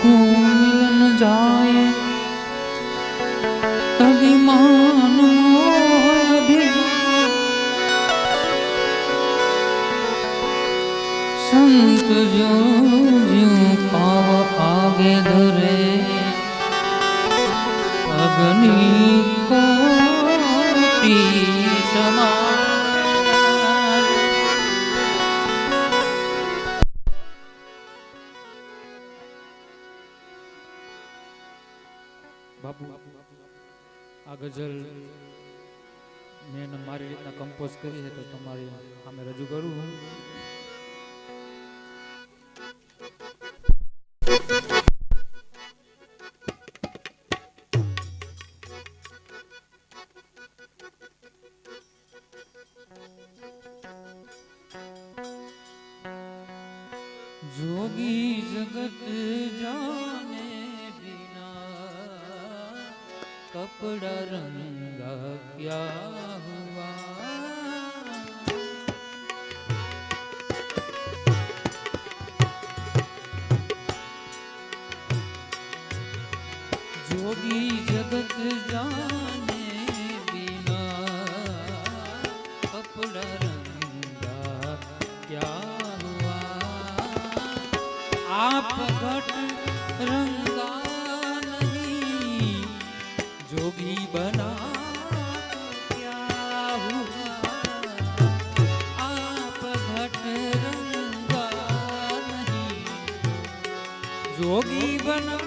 को मिलन जाए अभिमान संत जो ज्यों पाव आगे धरे अग्नि कोटि समान। बापू आ गजल मैंने मारी रीतना कंपोज करी है तो तुम्हारी हमें रजू करूँ। जोगी जगत जाने बिना कपड़ा रंगा क्या हुआ। जोगी जगत जाने बिना कपड़ा रंगा क्या हुआ। आप घट रंगा नहीं जोगी बना क्या हुआ। आप घट रंगा नहीं जोगी बना